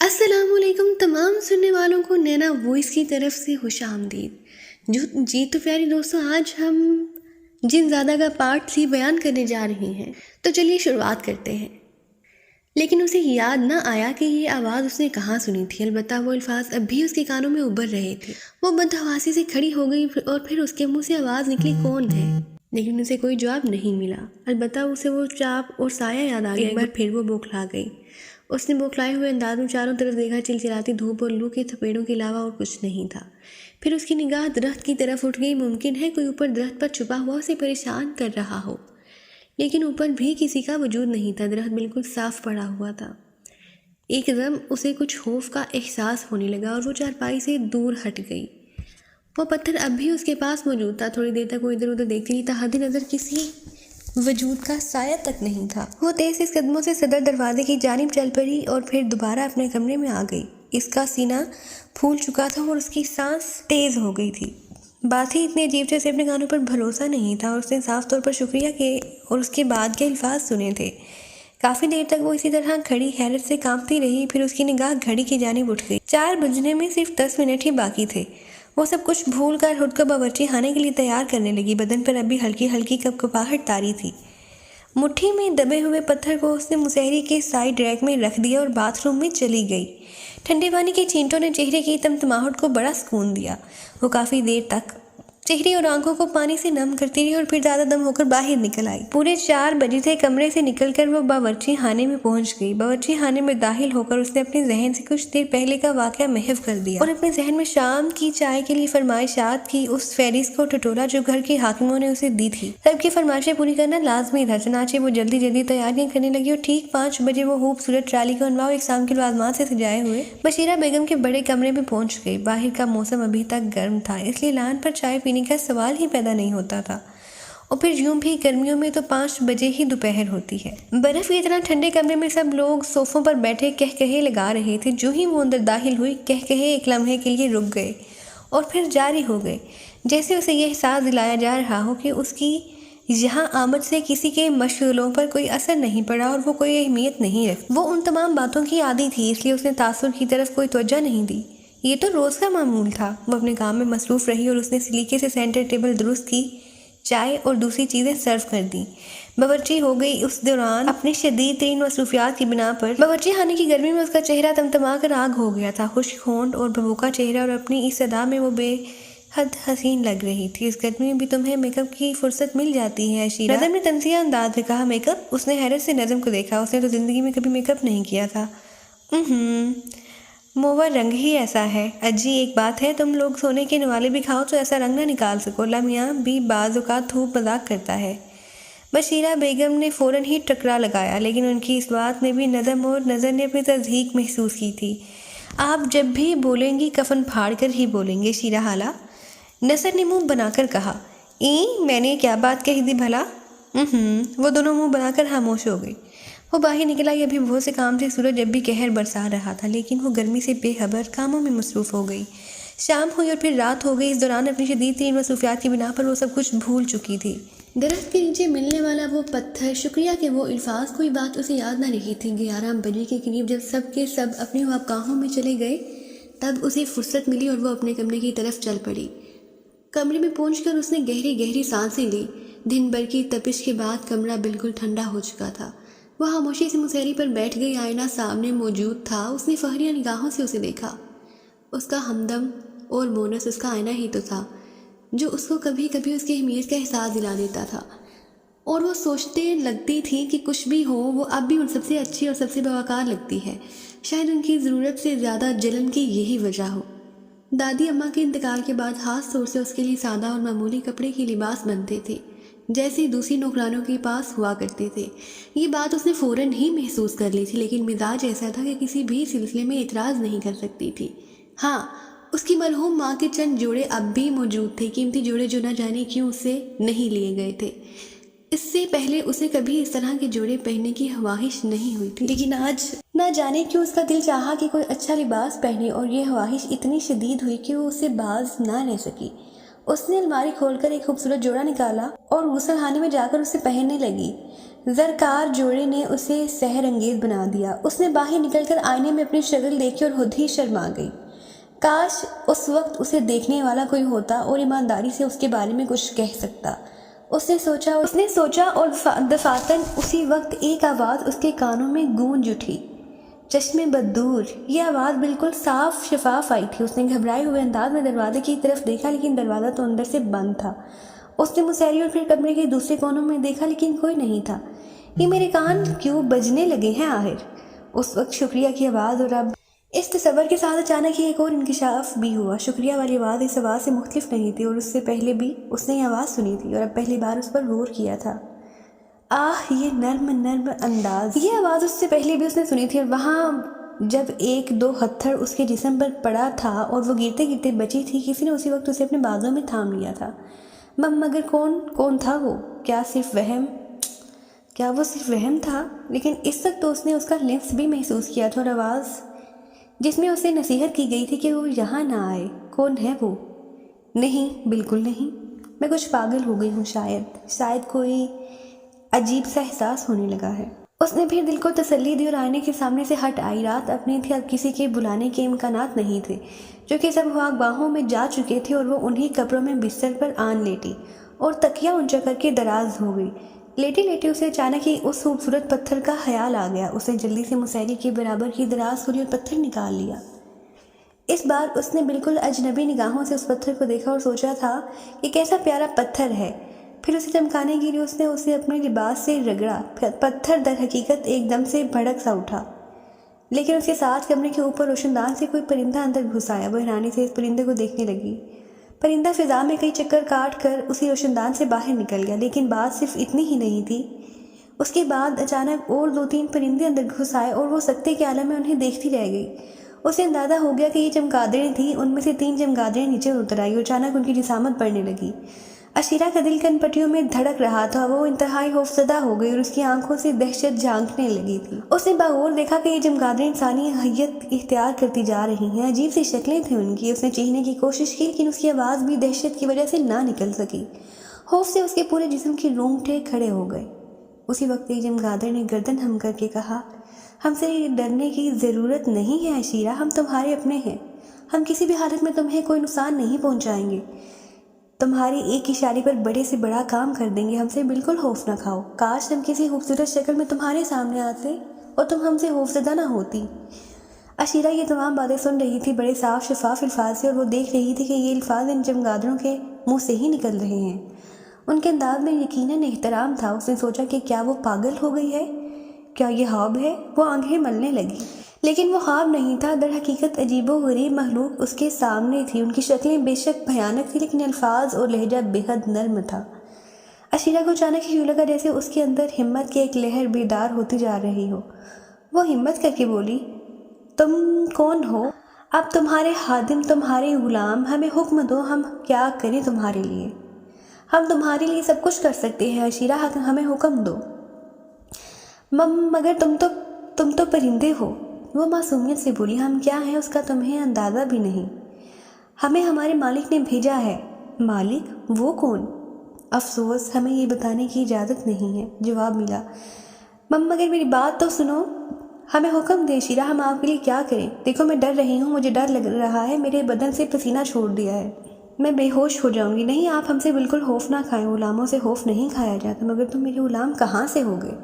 السلام علیکم تمام سننے والوں کو نینا وائس کی طرف سے خوش آمدید۔ جی تو پیاری دوستوں، آج ہم جن زیادہ کا پارٹ 3 بیان کرنے جا رہے ہیں، تو چلیے شروعات کرتے ہیں۔ لیکن اسے یاد نہ آیا کہ یہ آواز اس نے کہاں سنی تھی، البتہ وہ الفاظ اب بھی اس کے کانوں میں ابھر رہے تھے۔ وہ بدحواسی سے کھڑی ہو گئی اور پھر اس کے منہ سے آواز نکلی، کون ہے؟ لیکن اسے کوئی جواب نہیں ملا، البتہ اسے وہ چاپ اور سایہ یاد آ گیا۔ ایک بار پھر وہ بوکھلا گئی۔ اس نے بوکھلائے ہوئے انداز میں چاروں طرف دیکھا، چلچلاتی دھوپ اور لو کے تھپیڑوں کے علاوہ اور کچھ نہیں تھا۔ پھر اس کی نگاہ درخت کی طرف اٹھ گئی۔ ممکن ہے کوئی اوپر درخت پر چھپا ہوا اسے پریشان کر رہا ہو، لیکن اوپر بھی کسی کا وجود نہیں تھا۔ درخت بالکل صاف پڑا ہوا تھا۔ ایک دم اسے کچھ خوف کا احساس ہونے لگا اور وہ چارپائی سے دور ہٹ گئی۔ وہ پتھر اب بھی اس کے پاس موجود تھا۔ تھوڑی دیر تک وہ ادھر ادھر دیکھتی رہی، تحدی نظر کسی وجود کا سایہ تک نہیں تھا۔ وہ تیز قدموں سے صدر دروازے کی جانب چل پڑی اور پھر دوبارہ اپنے کمرے میں آ گئی۔ اس کا سینہ پھول چکا تھا اور اس کی سانس تیز ہو گئی تھی۔ بات ہی اتنی عجیب سے اسے اپنے کانوں پر بھروسہ نہیں تھا اور اس نے صاف طور پر شکریہ کے اور اس کے بعد کے الفاظ سنے تھے۔ کافی دیر تک وہ اسی طرح کھڑی حیرت سے کانپتی رہی، پھر اس کی نگاہ گھڑی کی جانب اٹھ گئی۔ 4 بجنے میں صرف 10 منٹ ہی باقی تھے۔ وہ سب کچھ بھول کر خود کو باورچی خانے کے لیے تیار کرنے لگی۔ بدن پر ابھی ہلکی ہلکی کپکپاہٹ طاری تھی۔ مٹھی میں دبے ہوئے پتھر کو اس نے مسہری کے سائیڈ ریک میں رکھ دیا اور باتھ روم میں چلی گئی۔ ٹھنڈے پانی کے چھینٹوں نے چہرے کی تمتماہٹ کو بڑا سکون دیا۔ وہ کافی دیر تک چہرے اور آنکھوں کو پانی سے نم کرتی رہی اور پھر زیادہ دم ہو کر باہر نکل آئی۔ پورے 4 بجے تھے۔ کمرے سے نکل کر وہ باورچی خانے میں پہنچ گئی۔ باورچی خانے میں داخل ہو کر اس نے اپنے ذہن سے کچھ دیر پہلے کا واقعہ محو کر دیا اور اپنے ذہن میں شام کی چائے کے لیے فرمائشات کی اس فہرست کو ٹٹولا جو گھر کے حاکموں نے اسے دی تھی۔ سب کی فرمائشیں پوری کرنا لازمی تھا، چنانچہ وہ جلدی تیاریاں کرنے لگی اور ٹھیک 5 بجے وہ خوبصورت ٹرالی کو انواع و اقسام کے لوازمات سے سجائے ہوئے بشیرہ بیگم کے بڑے کمرے میں پہنچ گئی۔ باہر کا موسم ابھی تک گرم تھا، اس لیے لان پر چائے پینے کا سوال ہی پیدا نہیں ہوتا تھا، اور پھر یوں بھی گرمیوں میں تو 5 بجے ہی دوپہر ہوتی ہے۔ برف کی طرح ٹھنڈے کمرے میں سب لوگ صوفوں پر بیٹھے کہکہے لگا رہے تھے۔ جو ہی وہ اندر داخل ہوئی، کہکہے ایک لمحے کے لیے رک گئے اور پھر جاری ہو گئے، جیسے اسے یہ احساس دلایا جا رہا ہو کہ اس کی یہاں آمد سے کسی کے مشغلوں پر کوئی اثر نہیں پڑا اور وہ کوئی اہمیت نہیں رکھتی۔ وہ ان تمام باتوں کی عادی تھی، اس لیے اس نے تاثر کی طرف کوئی توجہ نہیں دی۔ یہ تو روز کا معمول تھا۔ وہ اپنے کام میں مصروف رہی اور اس نے سلیقے سے سینٹر ٹیبل درست کی، چائے اور دوسری چیزیں سرو کر دیں۔ باورچی ہو گئی۔ اس دوران اپنی شدید ترین مصروفیات کی بنا پر باورچی خانے کی گرمی میں اس کا چہرہ تمتما کر آگ ہو گیا تھا۔ خشک ہونٹ اور بھبوکا چہرہ، اور اپنی اس ادا میں وہ بے حد حسین لگ رہی تھی۔ اس گرمی میں بھی تمہیں میک اپ کی فرصت مل جاتی ہے عشیرہ، نظم نے تنزیہ انداز میں کہا۔ Make up? اس نے حیرت سے نظم کو دیکھا۔ اس نے تو زندگی میں کبھی میک اپ نہیں کیا تھا۔ مووا رنگ ہی ایسا ہے۔ اجی ایک بات ہے، تم لوگ سونے کے نوالے بھی کھاؤ تو ایسا رنگ نہ نکال سکو۔ لمحہ بھی بعض اوقات دھوپ مذاق کرتا ہے۔ بشیرہ بیگم نے فوراً ہی ٹکرا لگایا، لیکن ان کی اس بات میں بھی نظم اور نظر نے اپنی تصدیق محسوس کی تھی۔ آپ جب بھی بولیں گی کفن پھاڑ کر ہی بولیں گے شیرہ خالہ، نثر نے منہ بنا کر کہا۔ میں نے کیا بات کہی تھی بھلا؟ وہ دونوں منہ بنا کر خاموش ہو گئی۔ وہ باہر نکل آئی۔ ابھی بہت سے کام سے سورج اب بھی قہر برسا رہا تھا، لیکن وہ گرمی سے بے خبر کاموں میں مصروف ہو گئی۔ شام ہوئی اور پھر رات ہو گئی۔ اس دوران اپنی شدید ترین مصروفیات کی بنا پر وہ سب کچھ بھول چکی تھی۔ درخت کے نیچے ملنے والا وہ پتھر، شکریہ کے وہ الفاظ، کوئی بات اسے یاد نہ رہی تھی۔ 11 بجے کے قریب جب سب کے سب اپنی خوابگاہوں میں چلے گئے، تب اسے فرصت ملی اور وہ اپنے کمرے کی طرف چل پڑی۔ کمرے میں پہنچ کر اس نے گہری سانسیں لی۔ دن بھر کی تپش کے بعد کمرہ بالکل ٹھنڈا ہو چکا تھا۔ وہ خاموشی سے مسہری پر بیٹھ گئی۔ آئینہ سامنے موجود تھا۔ اس نے فخریہ نگاہوں سے اسے دیکھا۔ اس کا ہمدم اور مونس اس کا آئینہ ہی تو تھا، جو اس کو کبھی کبھی اس کی اہمیت کا احساس دلا دیتا تھا، اور وہ سوچتے لگتی تھی کہ کچھ بھی ہو، وہ اب بھی ان سب سے اچھی اور سب سے باوقار لگتی ہے۔ شاید ان کی ضرورت سے زیادہ جلن کی یہی وجہ ہو۔ دادی اماں کے انتقال کے بعد خاص طور سے اس کے لیے سادہ اور معمولی کپڑے کے لباس بنتے تھے، جیسے دوسری نوکرانوں کے پاس ہوا کرتے تھے۔ یہ بات اس نے فوراً ہی محسوس کر لی تھی، لیکن مزاج ایسا تھا کہ کسی بھی سلسلے میں اعتراض نہیں کر سکتی تھی۔ ہاں، اس کی مرحوم ماں کے چند جوڑے اب بھی موجود تھے، قیمتی جوڑے جو نہ جانے کیوں اس سے نہیں لیے گئے تھے۔ اس سے پہلے اسے کبھی اس طرح کے جوڑے پہننے کی خواہش نہیں ہوئی تھی، لیکن آج نہ جانے کیوں اس کا دل چاہا کہ کوئی اچھا لباس پہنے، اور یہ خواہش اتنی شدید ہوئی کہ وہ اس سے باز نہ رہ سکی۔ اس نے الماری کھول کر ایک خوبصورت جوڑا نکالا اور غسل خانے میں جا کر اسے پہننے لگی۔ زرکار جوڑے نے اسے سحر انگیز بنا دیا۔ اس نے باہر نکل کر آئینے میں اپنی شکل دیکھی اور خود ہی شرما گئی۔ کاش اس وقت اسے دیکھنے والا کوئی ہوتا اور ایمانداری سے اس کے بارے میں کچھ کہہ سکتا۔ اس نے سوچا اور دفاتن اسی وقت ایک آواز اس کے کانوں میں گونج اٹھی، چشمے بدور۔ یہ آواز بالکل صاف شفاف آئی تھی۔ اس نے گھبرائے ہوئے انداز میں دروازے کی طرف دیکھا، لیکن دروازہ تو اندر سے بند تھا۔ اس نے مسیری اور پھر کمرے کے دوسرے کونوں میں دیکھا، لیکن کوئی نہیں تھا۔ یہ میرے کان کیوں بجنے لگے ہیں آخر؟ اس وقت شکریہ کی آواز، اور اب اس تصور کے ساتھ اچانک ہی ایک اور انکشاف بھی ہوا۔ شکریہ والی آواز اس آواز سے مختلف نہیں تھی، اور اس سے پہلے بھی اس نے یہ آواز سنی تھی اور اب پہلی بار اس پر غور کیا تھا۔ آہ، یہ نرم انداز! یہ آواز اس سے پہلے بھی اس نے سنی تھی، اور وہاں جب ایک دو پتھر اس کے جسم پر پڑا تھا اور وہ گرتے گرتے بچی تھی، کسی نے اسی وقت اسے اپنے بازوں میں تھام لیا تھا۔ مگر کون تھا وہ؟ کیا وہ صرف وہم تھا؟ لیکن اس وقت تو اس نے اس کا لمس بھی محسوس کیا تھا، اور آواز جس میں اسے نصیحت کی گئی تھی کہ وہ یہاں نہ آئے، کون ہے وہ؟ نہیں، بالکل نہیں، میں کچھ پاگل ہو گئی ہوں، شاید کوئی عجیب سا احساس ہونے لگا ہے۔ اس نے پھر دل کو تسلی دی اور آئینے کے سامنے سے ہٹ آئی۔ رات اپنی تھی، اب کسی کے بلانے کے امکانات نہیں تھے، جو کہ سب خواک باہوں میں جا چکے تھے، اور وہ انہی کپڑوں میں بستر پر آن لیٹی اور تکیہ اونچا کر کے دراز ہو گئی۔ لیٹے اسے اچانک ہی اس خوبصورت پتھر کا خیال آ گیا۔ اس نے جلدی سے مسیری کے برابر کی دراز کھولی اور پتھر نکال لیا۔ اس بار اس نے بالکل اجنبی نگاہوں سے اس پتھر کو دیکھا اور سوچا تھا کہ کیسا پیارا پتھر ہے۔ پھر اسے چمکانے کے لیے اس نے اسے اپنے لباس سے رگڑا۔ پتھر در حقیقت ایک دم سے بھڑک سا اٹھا، لیکن اس کے ساتھ کمرے کے اوپر روشن دان سے کوئی پرندہ اندر گھس آیا۔ وہ حیرانی سے اس پرندے کو دیکھنے لگی۔ پرندہ فضا میں کئی چکر کاٹ کر اسی روشن دان سے باہر نکل گیا، لیکن بات صرف اتنی ہی نہیں تھی۔ اس کے بعد اچانک اور 2-3 پرندے اندر گھس آئے اور وہ سکتے کے عالم میں انہیں دیکھتی رہ گئی۔ اسے اندازہ ہو گیا کہ یہ چمگادڑیں تھیں۔ ان میں سے 3 چمگادڑیں نیچے اتر آئی اور اچانک ان کی جسامت بڑھنے لگی۔ عشیرہ کا دل کن پٹیوں میں دھڑک رہا تھا۔ وہ انتہائی خوفزدہ ہو گئی اور اس کی آنکھوں سے دہشت جھانکنے لگی تھی۔ اس نے باغور دیکھا کہ یہ چمگادڑیں انسانی حیت اختیار کرتی جا رہی ہیں۔ عجیب سی شکلیں تھیں ان کی۔ اس نے چیخنے کی کوشش کی، لیکن اس کی آواز بھی دہشت کی وجہ سے نہ نکل سکی۔ خوف سے اس کے پورے جسم کے رونگٹے کھڑے ہو گئے۔ اسی وقت ایک چمگادڑ نے گردن ہم کر کے کہا، ہم سے ڈرنے کی ضرورت نہیں ہے عشیرہ، ہم تمہارے اپنے ہیں۔ ہم کسی بھی حالت میں تمہیں کوئی نقصان نہیں پہنچائیں گے۔ تمہاری ایک اشارے پر بڑے سے بڑا کام کر دیں گے۔ ہم سے بالکل خوف نہ کھاؤ۔ کاش ہم کسی خوبصورت شکل میں تمہارے سامنے آتے اور تم ہم سے خوفزدہ نہ ہوتی۔ عشیرہ یہ تمام باتیں سن رہی تھی بڑے صاف شفاف الفاظ سے، اور وہ دیکھ رہی تھی کہ یہ الفاظ ان چمگادڑوں کے منہ سے ہی نکل رہے ہیں۔ ان کے انداز میں یقیناً احترام تھا۔ اس نے سوچا کہ کیا وہ پاگل ہو گئی ہے؟ کیا یہ خواب ہے؟ وہ آنکھیں ملنے لگی، لیکن وہ خواب نہیں تھا۔ در حقیقت عجیب و غریب مخلوق اس کے سامنے تھی۔ ان کی شکلیں بے شک بھیانک تھی، لیکن الفاظ اور لہجہ بے حد نرم تھا۔ عشیرہ کو اچانک ہی یوں لگا جیسے اس کے اندر ہمت کی ایک لہر بیدار ہوتی جا رہی ہو۔ وہ ہمت کر کے بولی، تم کون ہو؟ اب تمہارے خادم، تمہارے غلام، ہمیں حکم دو، ہم کیا کریں تمہارے لیے؟ ہم تمہارے لیے سب کچھ کر سکتے ہیں عشیرہ، ہمیں حکم دو۔ مگر تم تو پرندے ہو، وہ معصومیت سے بولی۔ ہم کیا ہیں اس کا تمہیں اندازہ بھی نہیں۔ ہمیں ہمارے مالک نے بھیجا ہے۔ مالک؟ وہ کون؟ افسوس، ہمیں یہ بتانے کی اجازت نہیں ہے، جواب ملا۔ مگر میری بات تو سنو۔ ہمیں حکم دے عشیرہ، ہم آپ کے لیے کیا کریں؟ دیکھو میں ڈر رہی ہوں، مجھے ڈر لگ رہا ہے، میرے بدن سے پسینہ چھوڑ دیا ہے، میں بے ہوش ہو جاؤں گی۔ نہیں، آپ ہم سے بالکل خوف نہ کھائیں، غلاموں سے خوف نہیں کھایا جاتا۔ مگر تم میرے غلام کہاں سے ہو گئے؟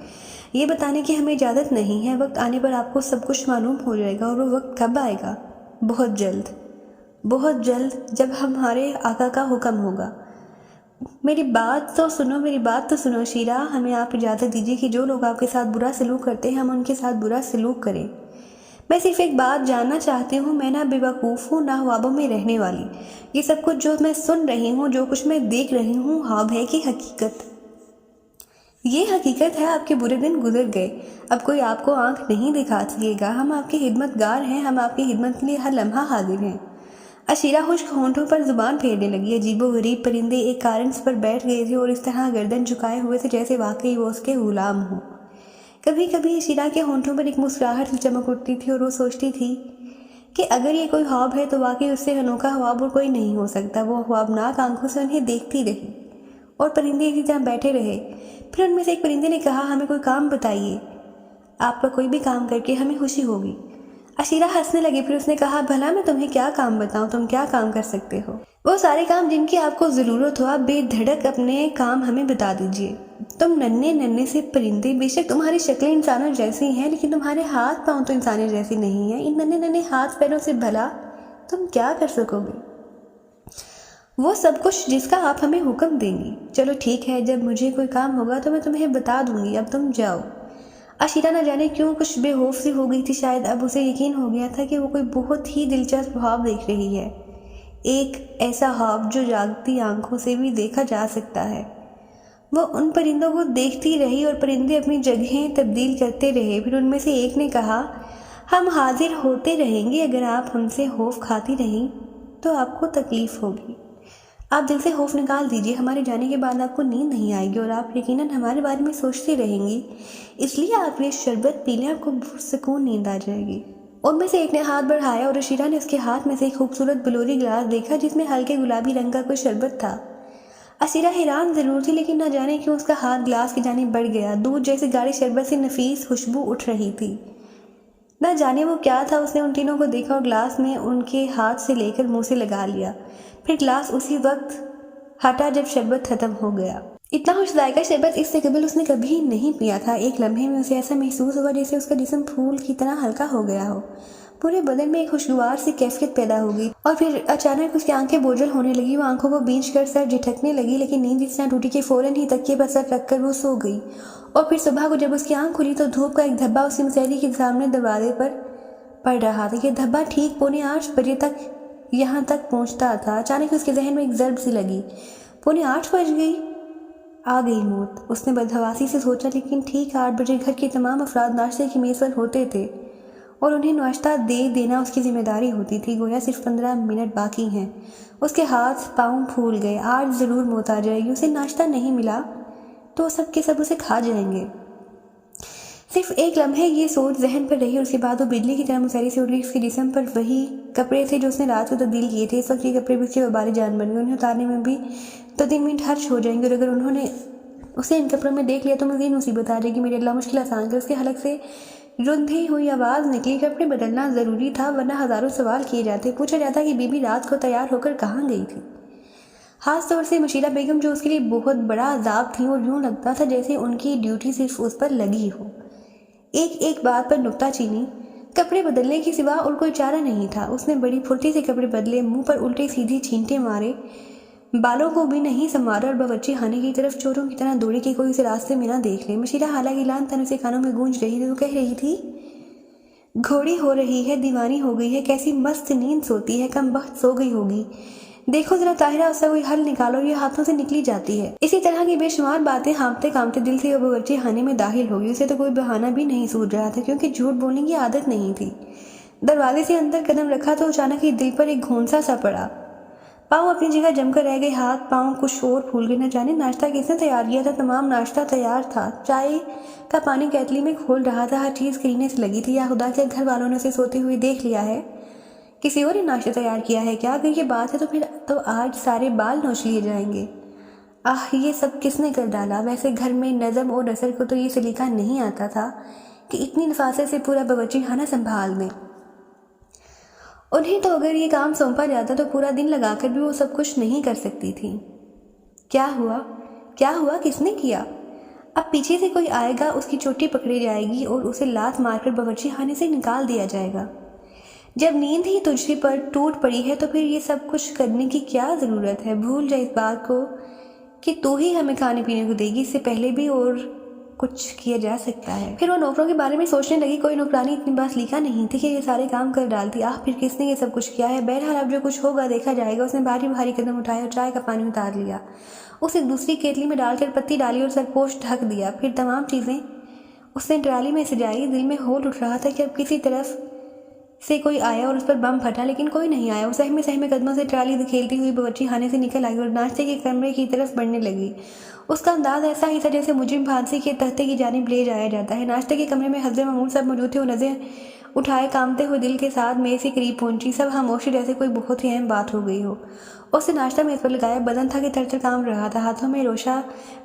یہ بتانے کی ہمیں اجازت نہیں ہے۔ وقت آنے پر آپ کو سب کچھ معلوم ہو جائے گا۔ اور وہ وقت کب آئے گا؟ بہت جلد، جب ہمارے آقا کا حکم ہوگا۔ میری بات تو سنو عشیرہ، ہمیں آپ اجازت دیجیے کہ جو لوگ آپ کے ساتھ برا سلوک کرتے ہیں ہم ان کے ساتھ برا سلوک کریں۔ میں صرف ایک بات جاننا چاہتی ہوں، میں نہ بے وقوف ہوں نہ خوابوں میں رہنے والی۔ یہ سب کچھ جو میں سن رہی ہوں، جو کچھ میں دیکھ رہی ہوں، خواب ہے کہ حقیقت؟ یہ حقیقت ہے۔ آپ کے برے دن گزر گئے، اب کوئی آپ کو آنکھ نہیں دکھا سکے گا۔ ہم آپ کے خدمت گار ہیں، ہم آپ کی خدمت کے لیے ہر لمحہ حاضر ہیں۔ عشیرہ خشک ہونٹوں پر زبان پھیرنے لگی۔ عجیب و غریب پرندے ایک کارنس پر بیٹھ گئے تھے اور اس طرح گردن جھکائے ہوئے تھے جیسے واقعی وہ اس کے غلام ہوں۔ کبھی کبھی عشیرہ کے ہونٹوں پر ایک مسکراہٹ سی چمک اٹھتی تھی اور وہ سوچتی تھی کہ اگر یہ کوئی خواب ہے تو واقعی اس سے انوکھا خواب اور کوئی نہیں ہو سکتا۔ وہ خوابناک آنکھوں سے انہیں دیکھتی رہی اور پرندے اسی طرح بیٹھے رہے۔ پھر ان میں سے ایک پرندے نے کہا، ہمیں کوئی کام بتائیے، آپ کا کوئی بھی کام کر کے ہمیں خوشی ہوگی۔ عشیرہ ہنسنے لگی۔ پھر اس نے کہا، بھلا میں تمہیں کیا کام بتاؤں، تم کیا کام کر سکتے ہو؟ وہ سارے کام جن کی آپ کو ضرورت ہو، آپ بے دھڑک اپنے کام ہمیں بتا دیجئے۔ تم ننھے ننھے سے پرندے، بے شک تمہاری شکلیں انسانوں جیسی ہیں، لیکن تمہارے ہاتھ پاؤں تو انسانوں جیسی نہیں ہیں۔ ان ننھے ننھے ہاتھ پیروں سے بھلا تم کیا کر سکو گے؟ وہ سب کچھ جس کا آپ ہمیں حکم دیں گی۔ چلو ٹھیک ہے، جب مجھے کوئی کام ہوگا تو میں تمہیں بتا دوں گی، اب تم جاؤ۔ عشیرہ نہ جانے کیوں کچھ بے خوف سی ہو گئی تھی۔ شاید اب اسے یقین ہو گیا تھا کہ وہ کوئی بہت ہی دلچسپ خواب دیکھ رہی ہے، ایک ایسا خواب جو جاگتی آنکھوں سے بھی دیکھا جا سکتا ہے۔ وہ ان پرندوں کو دیکھتی رہی اور پرندے اپنی جگہیں تبدیل کرتے رہے۔ پھر ان میں سے ایک نے کہا، ہم حاضر ہوتے رہیں گے، اگر آپ ہم سے خوف کھاتی رہیں تو آپ کو تکلیف ہوگی۔ آپ دل سے خوف نکال دیجئے، ہمارے جانے کے بعد آپ کو نیند نہیں آئے گی اور آپ یقیناً ہمارے بارے میں سوچتی رہیں گی، اس لیے آپ یہ شربت پی لیں، آپ کو سکون نیند آ جائے گی۔ ان میں سے ایک نے ہاتھ بڑھایا اور عشیرہ نے اس کے ہاتھ میں سے ایک خوبصورت بلوری گلاس دیکھا جس میں ہلکے گلابی رنگ کا کوئی شربت تھا۔ عشیرہ حیران ضرور تھی، لیکن نہ جانے کیوں اس کا ہاتھ گلاس کی جانب بڑھ گیا۔ دودھ جیسی گاڑی شربت سے نفیس خوشبو اٹھ رہی تھی۔ نہ جانے وہ کیا تھا، اس نے ان تینوں کو دیکھا اور گلاس میں ان کے ہاتھ سے لے کر منہ سے لگا لیا۔ پھر گلاس اسی وقت ہٹا جب شربت ختم ہو گیا۔ اتنا خوش ذائقہ شربت اس سے قبل اس نے کبھی نہیں پیا تھا۔ ایک لمحے میں اسے ایسا محسوس ہوا جیسے اس کا جسم پھول کی طرح ہلکا ہو گیا ہو، پورے بدن میں ایک خوشگوار سی کیفیت پیدا ہو گئی اور پھر اچانک اس کی آنکھیں بوجھل ہونے لگی۔ وہ آنکھوں کو بینچ کر سر جھٹکنے لگی، لیکن نیند اس طرح ٹوٹی کہ فوراً ہی تکیے پر سر رکھ کر وہ سو گئی۔ اور پھر صبح کو جب اس کی آنکھ کھلی تو دھوپ کا ایک دھبا اس کی مسیری کے سامنے دروازے پر پڑ رہا تھا۔ یہ دھبا ٹھیک 8:45 بجے تک یہاں تک پہنچتا تھا۔ اچانک اس کے ذہن میں ایک ضرب سی لگی، 8:45 بج گئی، آ گئی موت۔ اس نے بدحواسی سے سوچا، لیکن ٹھیک 8 بجے گھر کے تمام افراد ناشتے کی میز پر ہوتے تھے اور انہیں ناشتہ دے دینا اس کی ذمہ داری ہوتی تھی۔ گویا صرف 15 منٹ باقی ہیں۔ اس کے ہاتھ پاؤں پھول گئے، آج ضرور موت آ جائے گی۔ اسے ناشتہ نہیں ملا تو سب کے سب اسے کھا جائیں گے۔ صرف ایک لمحے یہ سوچ ذہن پر رہی اور اس کے بعد وہ بجلی کی طرح مسیری سے اٹھ گئی۔ اس کے جسم پر وہی کپڑے تھے جو اس نے رات کو تبدیل کیے تھے۔ اس وقت یہ کپڑے بھی اس کے وبالی جان بن گئے، انہیں اتارنے میں بھی 2-3 منٹ خرچ ہو جائیں گے، اور اگر انہوں نے اسے ان کپڑوں میں دیکھ لیا تو مزید مصیبت آ جائے گی۔ میرے اللہ مشکل آسان کر۔ اس کے حلق سے رندھی ہوئی آواز نکلی، کپڑے بدلنا ضروری تھا ورنہ ہزاروں سوال کیے جاتے، پوچھا جاتا کہ بی بی رات کو تیار ہو کر کہاں گئی تھی۔ خاص طور سے مشیرہ بیگم جو اس کے لیے بہت بڑا عذاب تھیں، اور یوں لگتا تھا جیسے ان کی ڈیوٹی صرف اس پر لگی ہو۔ ایک بات پر نکتہ چینی، کپڑے بدلنے کے سوا اور کوئی چارہ نہیں تھا۔ اس نے بڑی پھرتی سے کپڑے بدلے، منہ پر الٹے سیدھے چھینٹے مارے، بالوں کو بھی نہیں سنوارا اور باورچی خانے کی طرف چوروں کی طرح دوڑی کہ کوئی اسے راستے میں نہ دیکھ لے۔ مشیرہ حالانکہ لان تن اسے کانوں میں گونج رہی تھی تو کہہ رہی تھی، گھوڑی ہو رہی ہے، دیوانی ہو گئی ہے، کیسی مست نیند سوتی ہے، کم بخت سو گئی ہوگی۔ دیکھو ذرا طاہرہ، اس کا کوئی حل نکالو، یہ ہاتھوں سے نکلی جاتی ہے۔ اسی طرح کی بے شمار باتیں ہانپتے کامتے دل سے وہ باورچی خانے میں داخل ہوگی۔ اسے تو کوئی بہانہ بھی نہیں سوجھ رہا تھا کیونکہ جھوٹ بولنے کی عادت نہیں تھی۔ دروازے سے اندر قدم رکھا تو اچانک ہی دل پر ایک گھونسا سا پڑا، پاؤں اپنی جگہ جم کر رہ گئے، ہاتھ پاؤں کچھ اور پھول گئے۔ نہ جانے ناشتہ کس نے تیار کیا تھا۔ تمام ناشتہ تیار تھا، چائے کا پانی کیتلی میں کھول رہا تھا، ہر چیز کرینے سے لگی تھی۔ یا خدا کے گھر والوں نے اسے سوتے ہوئے دیکھ لیا ہے، کسی اور نے ناشتہ تیار کیا ہے کیا؟ اگر یہ بات ہے تو پھر تو آج سارے بال نوچ لیے جائیں گے۔ یہ سب کس نے کر ڈالا؟ ویسے گھر میں نظم اور نثر کو تو یہ سلیقہ نہیں آتا تھا کہ اتنی نفاست سے پورا باورچی خانہ سنبھال دیں۔ انہیں تو اگر یہ کام سونپا جاتا تو پورا دن لگا کر بھی وہ سب کچھ نہیں کر سکتی تھی۔ کیا ہوا؟ کس نے کیا؟ اب پیچھے سے کوئی آئے گا، اس کی چوٹی پکڑی جائے گی اور اسے لات مار کر باورچی خانے سے نکال دیا جائے گا۔ جب نیند ہی تجھ پر ٹوٹ پڑی ہے تو پھر یہ سب کچھ کرنے کی کیا ضرورت ہے؟ بھول جائے اس بات کو کہ تو ہی ہمیں کھانے پینے کو دے گی، اس سے پہلے بھی اور کچھ کیا جا سکتا ہے۔ پھر وہ نوکروں کے بارے میں سوچنے لگی، کوئی نوکرانی اتنی باسلیقہ نہیں تھی کہ یہ سارے کام کر ڈالتی۔ پھر کس نے یہ سب کچھ کیا ہے؟ بہرحال اب جو کچھ ہوگا دیکھا جائے گا۔ اس نے بھاری قدم اٹھائے اور چائے کا پانی اتار لیا، اسے دوسری کیتلی میں ڈال کر پتی ڈالی اور سرپوش ڈھک دیا۔ پھر تمام چیزیں اس نے ٹرالی میں سجائی۔ دل میں ہول اٹھ رہا تھا کہ اب کسی طرف سے کوئی آیا اور اس پر بم پھٹا، لیکن کوئی نہیں آیا۔ وہ سہمے قدموں سے ٹرالی دھکیلتی ہوئی باورچی خانے سے نکل آئی اور ناشتے کے کمرے کی طرف بڑھنے لگی۔ اس کا انداز ایسا ہی تھا جیسے مجرم پھانسی کے تختے کی جانب لے جایا جاتا ہے۔ ناشتے کے کمرے میں حضرت معمول سب موجود تھے، اٹھائے کامتے ہوئے دل کے ساتھ میز کے قریب پہنچی۔ سب خاموشی، جیسے کوئی بہت ہی اہم بات ہو گئی ہو۔ اس نے ناشتہ میز پر لگایا، بدن تھا کہ تھر تھر کانپ رہا تھا، ہاتھوں میں روشا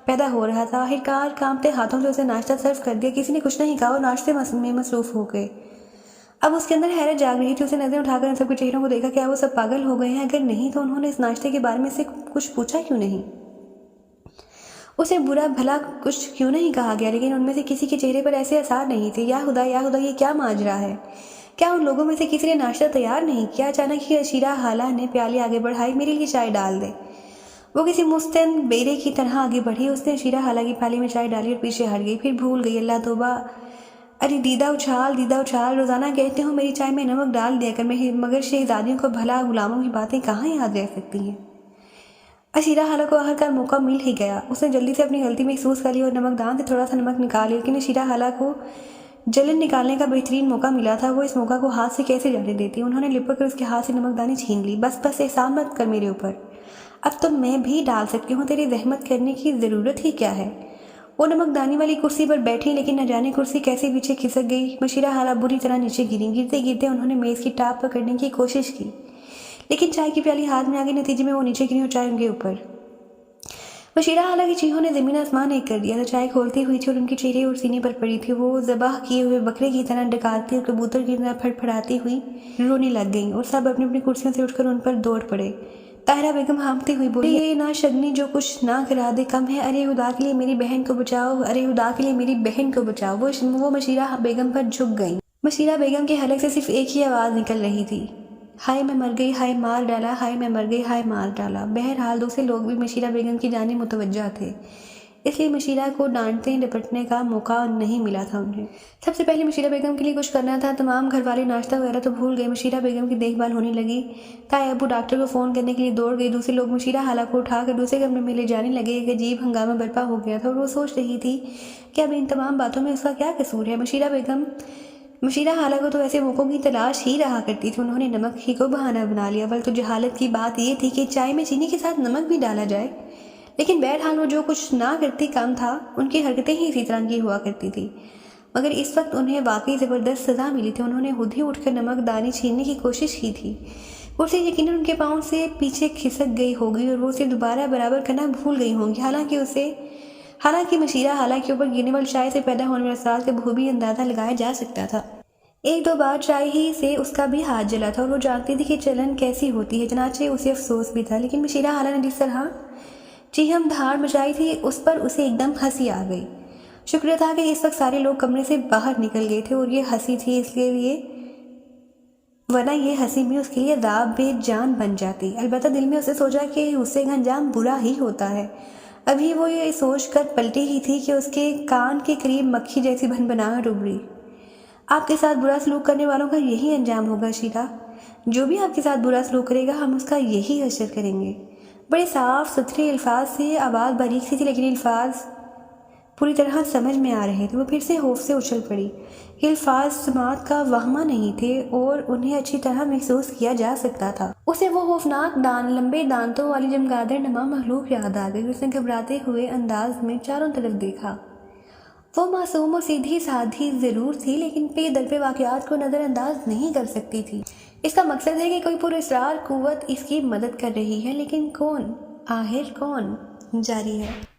پیدا ہو رہا تھا۔ آخرکار کانپتے ہاتھوں سے اسے ناشتہ سرو کر دیا۔ کسی نے کچھ نہیں کہا اور ناشتے میں مصروف ہو گئے۔ اب اس کے اندر حیرت جاگ رہی تھی۔ اسے نظریں اٹھا کر ان سب کے چہروں کو دیکھا۔ کیا وہ سب پاگل ہو گئے ہیں؟ اگر نہیں تو انہوں نے اس ناشتے کے بارے میں سے کچھ پوچھا کیوں نہیں؟ اسے برا بھلا کچھ کیوں نہیں کہا گیا؟ لیکن ان میں سے کسی کے چہرے پر ایسے آثار نہیں تھے۔ یا خدا یہ کیا ماجرا ہے؟ کیا ان لوگوں میں سے کسی نے ناشتہ تیار نہیں کیا؟ اچانک ہی اشیرہ خالہ نے پیالے آگے بڑھائی۔ میرے لیے چائے ڈال دے۔ وہ کسی مستعد بیرے کی طرح آگے بڑھی۔ اس نے اشیرہ خالہ کی پیالے میں چائے ڈالی اور پیچھے ہٹ گئی۔ پھر بھول گئی۔ اللہ توبہ! ارے دیدہ اچھال، روزانہ کہتے ہو میری چائے میں نمک ڈال دیا کر، مگر شہزادیوں کو بھلا غلاموں کی باتیں کہاں یاد رہ سکتی ہیں؟ اشیرہ خالہ کو آخرکار موقع مل ہی گیا۔ اس نے جلدی سے اپنی غلطی محسوس کر لی اور نمک دان سے تھوڑا سا نمک نکال لیا، لیکن اشیرہ خالہ کو جلن نکالنے کا بہترین موقع ملا تھا۔ وہ اس موقع کو ہاتھ سے کیسے جانے دیتی؟ انہوں نے لپک کر اس کے ہاتھ سے نمک دانی چھین لی۔ بس احسان مت کر میرے اوپر، اب تو میں بھی ڈال سکتی ہوں، تیری زحمت کرنے کی ضرورت ہی کیا ہے؟ وہ نمک دانی والی کرسی پر بیٹھی، لیکن نہ جانے کرسی کیسے پیچھے کھسک گئی۔ اشیرہ خالہ بری طرح نیچے گریں۔ گرتے گرتے انہوں نے میز کی ٹاپ پکڑنے کی کوشش کی، لیکن چائے کی پیالی ہاتھ میں آ گئی۔ نتیجے میں وہ نیچے گریں اور چائے ان کے اوپر۔ اشیرہ خالہ کی چیخوں نے زمین آسمان ایک کر دیا تھا۔ چائے کھولتی ہوئی تھی اور ان کے چہرے اور سینے پر پڑی تھی۔ وہ ذبح کیے ہوئے بکرے کی طرح ڈکارتی اور کبوتر کی طرح پھڑ پھڑاتی ہوئی رونے لگ گئیں، اور سب اپنی اپنی کرسیوں سے اٹھ کر ان پر دوڑ پڑے۔ طاہرہ بیگم ہانپتی ہوئی بولی، یہ نا شگنی جو کچھ نہ کرا دے کم ہے، ارے خدا کے لیے میری بہن کو بچاؤ، ارے خدا کے لیے میری بہن کو بچاؤ۔ وہ مشیرہ بیگم پر جھک گئیں۔ مشیرہ بیگم کے حلق سے صرف ایک ہی آواز نکل رہی تھی، ہائے میں مر گئی، ہائے مار ڈالا، ہائے میں مر گئی، ہائے مار ڈالا۔ بہرحال دوسرے لوگ بھی مشیرہ بیگم کی جانب متوجہ تھے، اس لیے مشیرہ کو ڈانٹنے ڈپٹنے کا موقع نہیں ملا تھا انہیں۔ سب سے پہلے مشیرہ بیگم کے لیے کچھ کرنا تھا۔ تمام گھر والے ناشتہ وغیرہ تو بھول گئے۔ مشیرہ بیگم کی دیکھ بھال ہونے لگی۔ تائے ابو ڈاکٹر کو فون کرنے کے لیے دوڑ گئی۔ دوسرے لوگ مشیرہ خالہ کو اٹھا کر دوسرے کمرے میں لے جانے لگے۔ ایک عجیب ہنگامہ برپا ہو گیا تھا اور وہ سوچ رہی تھی کہ اب ان تمام باتوں میں اس کا کیا قصور ہے۔ مشیرہ خالہ کو تو ایسے موقعوں کی تلاش ہی رہا کرتی تھی۔ انہوں نے نمک ہی کو بہانہ بنا لیا، بلکہ جہالت کی بات یہ تھی کہ چائے میں چینی کے ساتھ نمک بھی ڈالا جائے۔ لیکن بہرحال وہ جو کچھ نہ کرتی کم تھا، ان کی حرکتیں ہی اسی طرح کی ہوا کرتی تھی۔ مگر اس وقت انہیں واقعی زبردست سزا ملی تھی۔ انہوں نے خود ہی اٹھ کر نمک دانی چھیننے کی کوشش کی تھی۔ کرسی یقیناً ان کے پاؤں سے پیچھے کھسک گئی ہوگی اور وہ اسے دوبارہ برابر کرنا بھول گئی ہوں گی۔ حالانکہ مشیرہ خالہ کے اوپر گرنے والی چائے سے پیدا ہونے والے اثرات کا بخوبی اندازہ لگایا جا سکتا تھا۔ ایک دو بار چائے ہی سے اس کا بھی ہاتھ جلا تھا اور وہ جانتی تھی کہ چلن کیسی ہوتی ہے، چنانچہ اسے افسوس بھی تھا۔ لیکن مشیرہ خالہ نے جس طرح چیخم دھاڑ مچائی تھی، اس پر اسے ایک دم ہنسی آ گئی۔ شکر تھا کہ اس وقت سارے لوگ کمرے سے باہر نکل گئے تھے اور یہ ہنسی تھی اس لیے، ورنہ یہ ہنسی بھی اس کے لیے عذاب بے جان بن جاتی۔ البتہ دل میں اسے سوچا کہ غصے کا انجام برا ہی ہوتا ہے۔ ابھی وہ یہ سوچ کر پلٹی ہی تھی کہ اس کے کان کے قریب مکھی جیسی بن بنا ابری۔ آپ کے ساتھ برا سلوک کرنے والوں کا یہی انجام ہوگا شیرا، جو بھی آپ کے ساتھ برا سلوک کرے گا ہم اس کا یہی حشر کریں گے۔ بڑے صاف ستھرے الفاظ سے، آواز باریک سی تھی لیکن الفاظ پوری طرح سمجھ میں آ رہے تھے۔ وہ پھر سے خوف سے اچھل پڑی۔ یہ الفاظ سماعت کا وہمہ نہیں تھے اور انہیں اچھی طرح محسوس کیا جا سکتا تھا۔ اسے وہ خوفناک لمبے دانتوں والی چمگادڑ نما مخلوق یاد آ گئی۔ اس نے گھبراتے ہوئے انداز میں چاروں طرف دیکھا۔ وہ معصوم اور سیدھی سادھی ضرور تھی، لیکن پے در پہ واقعات کو نظر انداز نہیں کر سکتی تھی۔ اس کا مقصد ہے کہ کوئی پراسرار قوت اس کی مدد کر رہی ہے، لیکن کون؟ آخر کون؟ جاری ہے۔